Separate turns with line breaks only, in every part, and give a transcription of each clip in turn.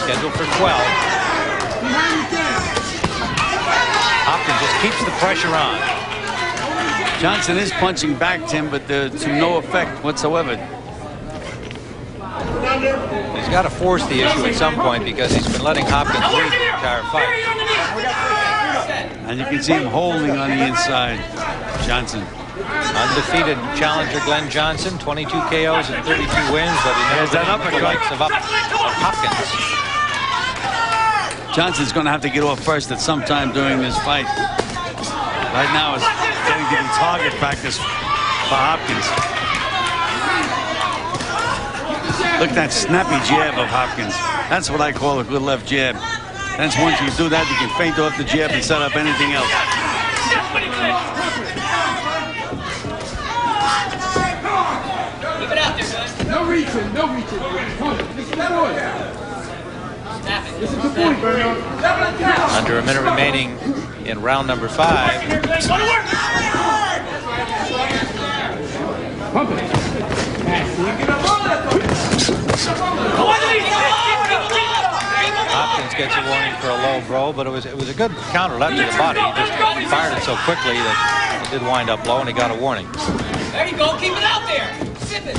scheduled for 12. Hopkins just keeps the pressure on.
Johnson is punching back, Tim, but to no effect whatsoever.
He's got to force the issue at some point because he's been letting Hopkins lead the entire fight.
And you can see him holding on the inside, Johnson.
Undefeated challenger Glenn Johnson, 22 KOs and 32 wins, but he has that uppercut of Hopkins.
Johnson's going to have to get off first at some time during this fight. Right now it's getting to be target practice for Hopkins. Look at that snappy jab of Hopkins. That's what I call a good left jab. That's once you do that, you can feint off the jab and set up anything else.
Keep it out there, guys. No reaching, no reaching.
Under a minute remaining in round number 5. Hopkins gets a warning for a low blow, but it was a good counter left to the body. He just fired it so quickly that it did wind up low, and he got a warning.
There you go, keep it out there. Sip it.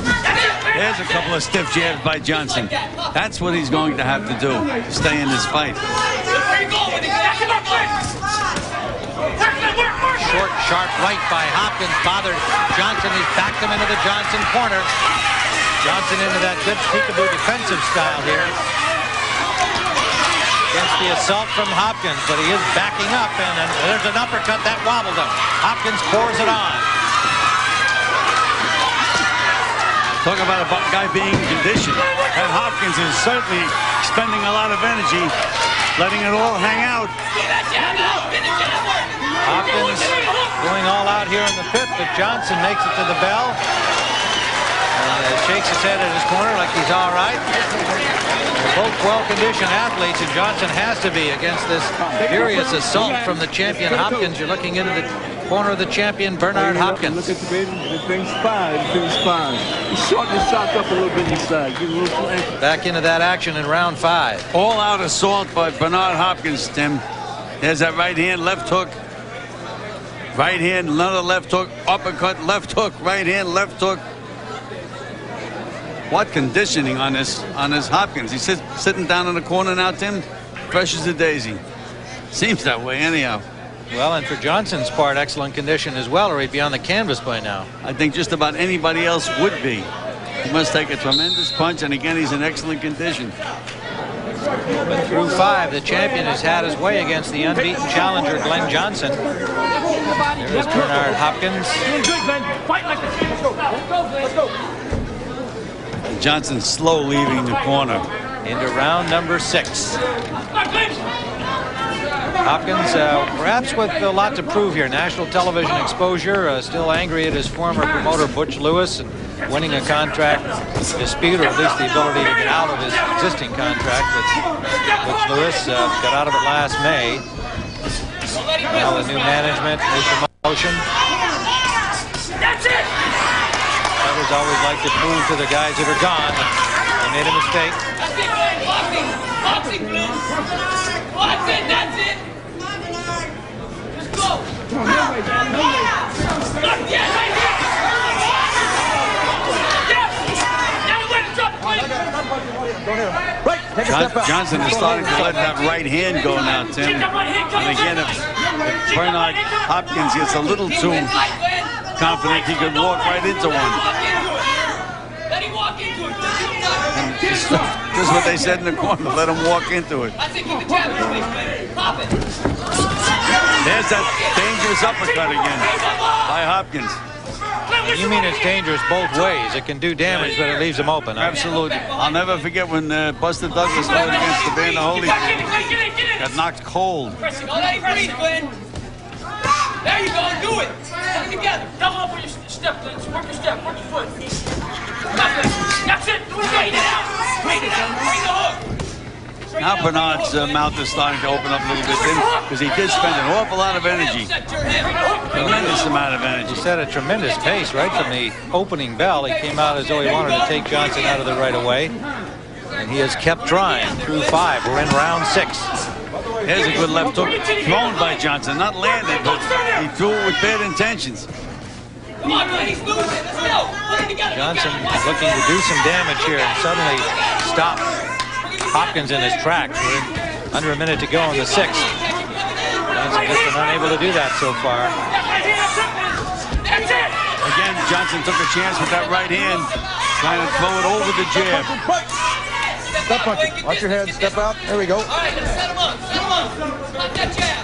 There's a couple of stiff jabs by Johnson. That's what he's going to have to do to stay in this fight.
Short, sharp right by Hopkins bothered Johnson. He's backed him into the Johnson corner. Johnson into that good peekaboo defensive style here against the assault from Hopkins, but he is backing up, and there's an uppercut that wobbled him. Hopkins pours it on.
Talk about a guy being conditioned. And Hopkins is certainly spending a lot of energy, letting it all hang out.
Hopkins going all out here in the 5th, but Johnson makes it to the bell. And shakes his head at his corner like he's all right. They're both well-conditioned athletes, and Johnson has to be against this furious assault from the champion Hopkins. You're looking into the corner of the champion Bernard Hopkins.
Look at the baby. Everything's fine. Everything's fine. He's shorting his shot up a little bit inside. Give a little
back into that action in round 5.
All-out assault by Bernard Hopkins, Tim. There's that right hand, left hook. Right hand, another left hook, uppercut, left hook, right hand, left hook. What conditioning on this Hopkins. He's sitting down in the corner now, Tim. Fresh as a daisy. Seems that way anyhow.
Well, and for Johnson's part, excellent condition as well, or he'd be on the canvas by now.
I think just about anybody else would be. He must take a tremendous punch, and again, he's in excellent condition.
But through 5, the champion has had his way against the unbeaten challenger, Glenn Johnson. There is Bernard Hopkins.
Johnson slow leaving the corner.
Into round number 6. Hopkins, perhaps with a lot to prove here. National television exposure, still angry at his former promoter, Butch Lewis, and winning a contract dispute, or at least the ability to get out of his existing contract with Butch Lewis. Got out of it last May. Now the new management, new promotion.
That's it!
Fighters always like to prove to the guys that are gone that they made a mistake.
That's it, man. Boxing! Boxing, please! That's it, that's it! Let's go! Look, yeah, right here!
Johnson is starting to let that right hand go now, Tim. And again, if Bernard Hopkins gets a little too confident, he could walk right into one.
Let him walk into it.
And just what they said in the corner, let him walk into it.
I think keep the jab in his face, man. Pop it.
There's that dangerous uppercut again by Hopkins.
You mean it's dangerous both ways. It can do damage, but it leaves him open.
Absolutely. I'll never forget when Buster Douglas fought against the Band of Holyfield. Got knocked cold.
Don't let him breathe, Glenn. There you go. Do it. Put it together. Double up on your step, Glenn. Work your step. Work your foot. That's it. Straighten it out. Straighten it out. Bring the hook.
Now Bernard's mouth is starting to open up a little bit, because he did spend an awful lot of energy. Tremendous amount of energy.
He set a tremendous pace right from the opening bell. He came out as though he wanted to take Johnson out of the right away. And he has kept trying through 5. We're in round 6.
There's a good left hook thrown by Johnson. Not landed, but he threw it with bad intentions.
Come on, man, he's losing. Let's go. Put it together.
Johnson looking to do some damage here and suddenly stop Hopkins in his tracks. We're in under a minute to go in the 6th. Johnson just been unable to do that so far.
Again, Johnson took a chance with that right hand, trying to throw it over the jab.
Step punching. Watch your head. Step out. There we go.
All right, let's set him up. Set him up. Stop that jab.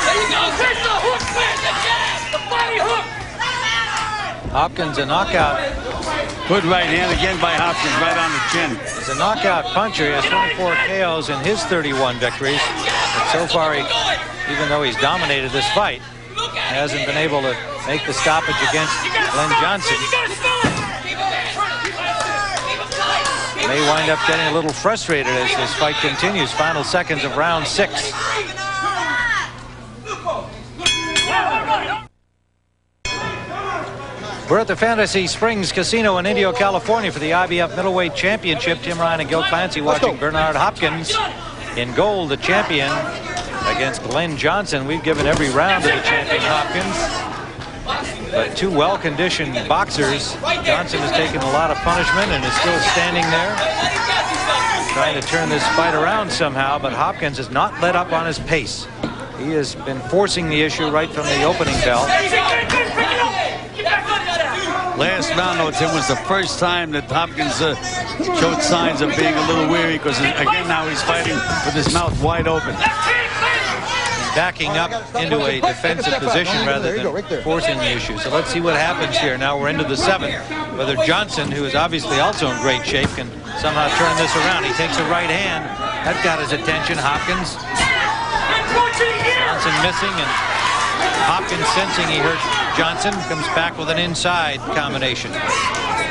There you go. There's the hook, man. The jab. The body hook.
Hopkins a knockout.
Good right hand again by Hopkins, right on the chin.
He's a knockout puncher. He has 24 KOs in his 31 victories. But so far, even though he's dominated this fight, he hasn't been able to make the stoppage against Glenn Johnson. May wind up getting a little frustrated as this fight continues. Final seconds of round 6. We're at the Fantasy Springs Casino in Indio, California for the IBF Middleweight Championship. Tim Ryan and Gil Clancy watching Bernard Hopkins in gold, the champion, against Glenn Johnson. We've given every round to the champion Hopkins, but two well-conditioned boxers. Johnson has taken a lot of punishment and is still standing there, trying to turn this fight around somehow, but Hopkins has not let up on his pace. He has been forcing the issue right from the opening bell.
Last round, though, Tim, was the first time that Hopkins showed signs of being a little weary, because again now he's fighting with his mouth wide open.
Backing up into a defensive position rather than forcing the issue. So let's see what happens here. Now we're into the 7th. Whether Johnson, who is obviously also in great shape, can somehow turn this around. He takes a right hand. That got his attention. Hopkins. Johnson missing, and Hopkins, sensing he hurt Johnson, comes back with an inside combination.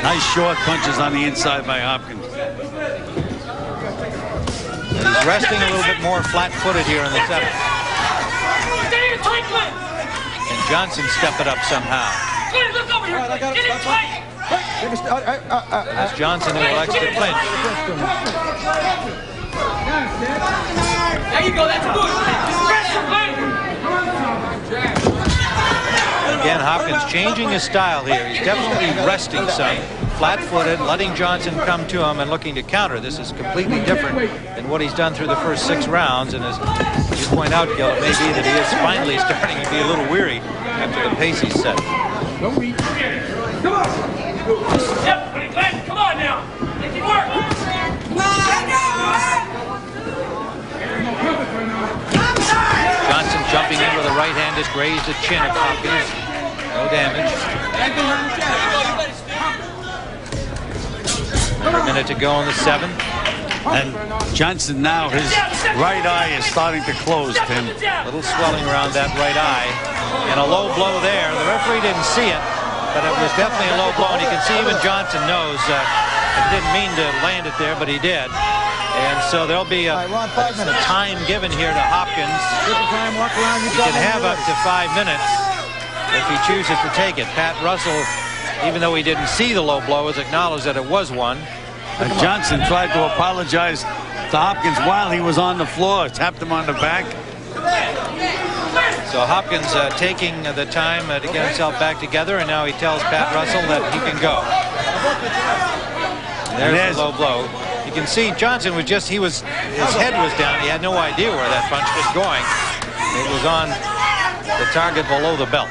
Nice short punches on the inside by Hopkins.
And he's resting a little bit more flat-footed here in the 7th. And Johnson step it up somehow. That's Johnson who elects to clinch.
There you go, that's good.
Again, Hopkins changing his style here. He's definitely resting some. Flat-footed, letting Johnson come to him and looking to counter. This is completely different than what he's done through the first 6 rounds. And as you point out, Gil, it may be that he is finally starting to be a little weary after the pace he's set.
Come on. Yep, come on now. Make it work.
Johnson jumping in with a right hand has grazed the chin of Hopkins. No damage. A minute to go in the 7th.
And Johnson now, his right eye is starting to close, Tim.
A little swelling around that right eye. And a low blow there. The referee didn't see it, but it was definitely a low blow. And you can see even Johnson knows he didn't mean to land it there, but he did. And so there'll be a time given here to Hopkins. He can have up to 5 minutes if he chooses to take it. Pat Russell, even though he didn't see the low blow, has acknowledged that it was one.
Johnson tried to apologize to Hopkins while he was on the floor, tapped him on the back.
So Hopkins taking the time to get himself back together, and now he tells Pat Russell that he can go. And there's the low blow. You can see Johnson was just, his head was down. He had no idea where that punch was going. It was on the target below the belt.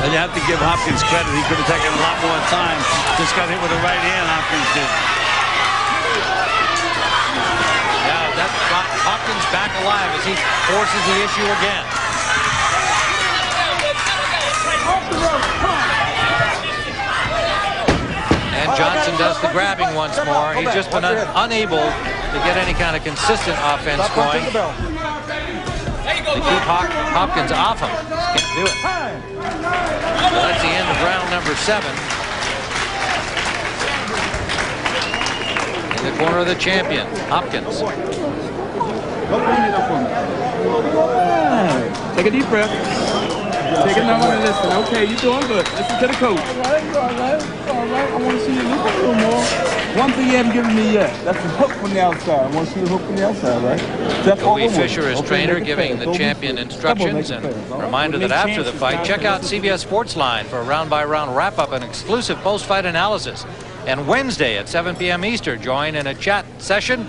And you have to give Hopkins credit. He could have taken a lot more time. Just got hit with a right hand, Hopkins did.
Now that's Hopkins back alive as he forces the issue again. And Johnson does the grabbing once more. He's just been unable to get any kind of consistent offense going. To keep Hopkins off him. Just can't do it. So that's the end of round number 7. In the corner of the champion, Hopkins.
Take a deep breath. Take it now and listen. Okay, you're doing good. Listen to the coach. All right. I want to see you look a little more. One thing you haven't given me yet. That's the hook from the outside. I want to see the hook from the outside, right?
Joey Fisher is trainer, giving the champion instructions, and reminder that after the fight, check out CBS Sportsline for a round-by-round wrap-up and exclusive post-fight analysis. And Wednesday at 7 p.m. Eastern, join in a chat session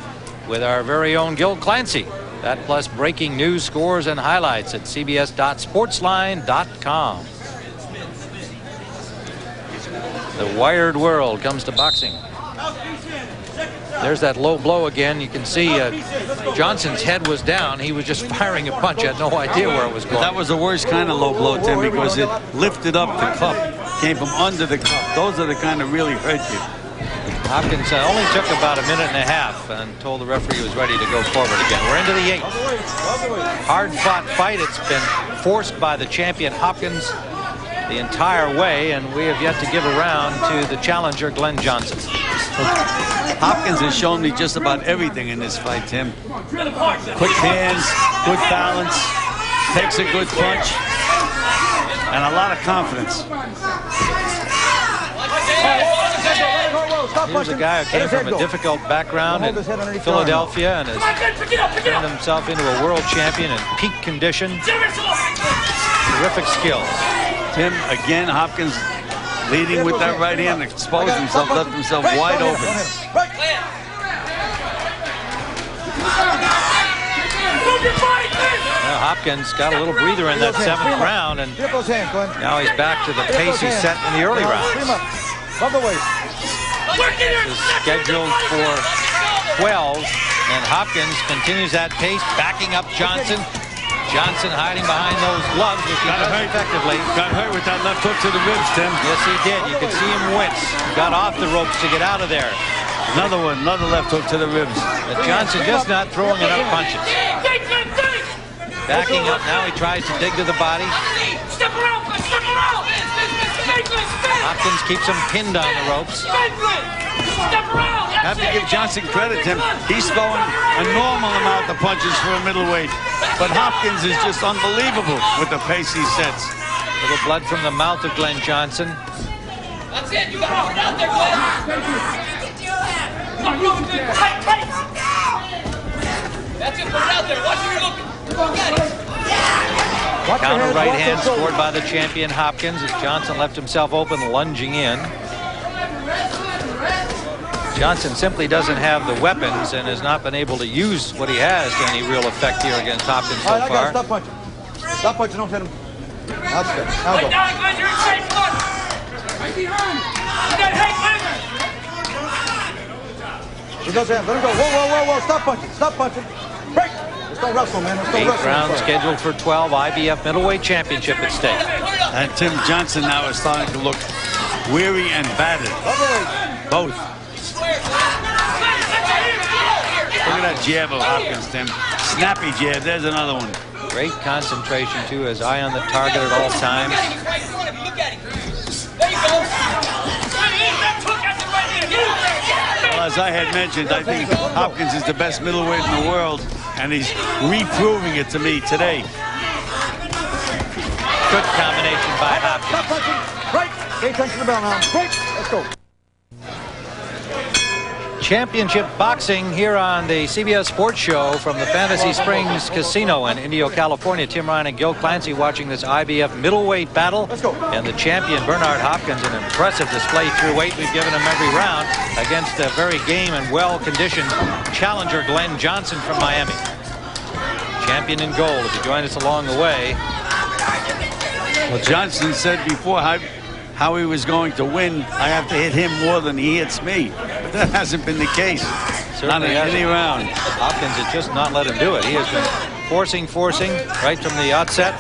with our very own Gil Clancy. That plus breaking news, scores, and highlights at cbs.sportsline.com. The wired world comes to boxing. There's that low blow again. You can see Johnson's head was down. He was just firing a punch. Had no idea where it was going.
That was the worst kind of low blow, Tim, because it lifted up the cup, came from under the cup. Those are the kind that really hurt you.
Hopkins only took about a minute and a half and told the referee he was ready to go forward again. We're into the 8th. Hard-fought fight. It's been forced by the champion Hopkins the entire way, and we have yet to give a round to the challenger Glenn Johnson.
Hopkins has shown me just about everything in this fight, Tim. Quick hands, good balance, takes a good punch, and a lot of confidence.
Here's a guy who came from a difficult background in Philadelphia and has turned himself into a world champion in peak condition. Terrific skills.
Tim, again, Hopkins leading with that right hand, exposed himself, left himself wide open.
Well, Hopkins got a little breather in that 7th round, and now he's back to the pace he set in the early rounds. Is scheduled for 12, and Hopkins continues that pace, backing up Johnson. Johnson hiding behind those gloves, which he does effectively.
Got hurt with that left hook to the ribs, Tim.
Yes, he did. You could see him wince. He got off the ropes to get out of there.
Another one, another left hook to the ribs.
But Johnson just not throwing enough punches. Backing up now, he tries to dig to the body.
Step around! Step around!
Hopkins keeps him pinned on the ropes.
Step around!
Have to give Johnson credit, Tim. He's throwing a normal amount of punches for a middleweight. But Hopkins is just unbelievable with the pace he sets.
Little blood from the mouth of Glenn Johnson.
That's it. You got to put it out there, Glenn. That's it. Put it out there. Watch where you're looking.
Counter right hand scored by the champion Hopkins as Johnson left himself open, lunging in. Johnson simply doesn't have the weapons and has not been able to use what he has to any real effect here against Hopkins so far.
Stop punching. Stop punching. Don't hit him. That's good. Now go.
Down, Glenn. You're in safe spot. Right behind. You got Hank Leonard.
He goes in. Let him go. Whoa. Stop punching. Stop punching. Break. Let's don't wrestle, man. Let's don't wrestle.
8th round scheduled for 12. IBF middleweight championship at stake.
And Tim Johnson now is starting to look weary and battered. Both. Look at that jab of Hopkins, Tim. Snappy jab. There's another one.
Great concentration, too. His eye on the target at all times.
Well, as I had mentioned, I think Hopkins is the best middleweight in the world, and he's reproving it to me today.
Good combination by Hopkins.
Stop punching. Break. Pay attention to the bell now. Break. Let's go.
Championship boxing here on the CBS Sports Show from the Fantasy Springs Casino in Indio, California. Tim Ryan and Gil Clancy watching this IBF middleweight battle.
Let's go.
And the champion, Bernard Hopkins, an impressive display through weight. We've given him every round against a very game and well-conditioned challenger, Glenn Johnson from Miami. Champion in gold. If you join us along the way.
Well, Johnson said before how he was going to win. I have to hit him more than he hits me. But that hasn't been the case. Not in any round.
Hopkins has just not let him do it. He has been forcing right from the outset.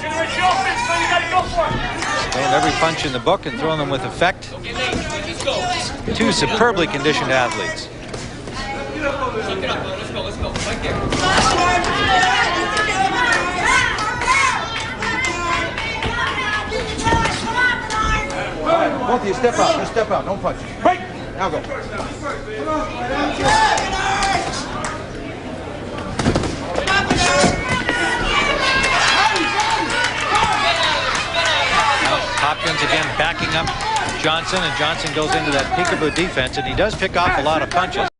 Throwing every punch in the book and throwing them with effect. Two superbly conditioned athletes.
Both of you step out. Just step out. Don't punch. Break. Now go.
again backing up Johnson, and Johnson goes into that peekaboo defense, and he does pick off a lot of punches.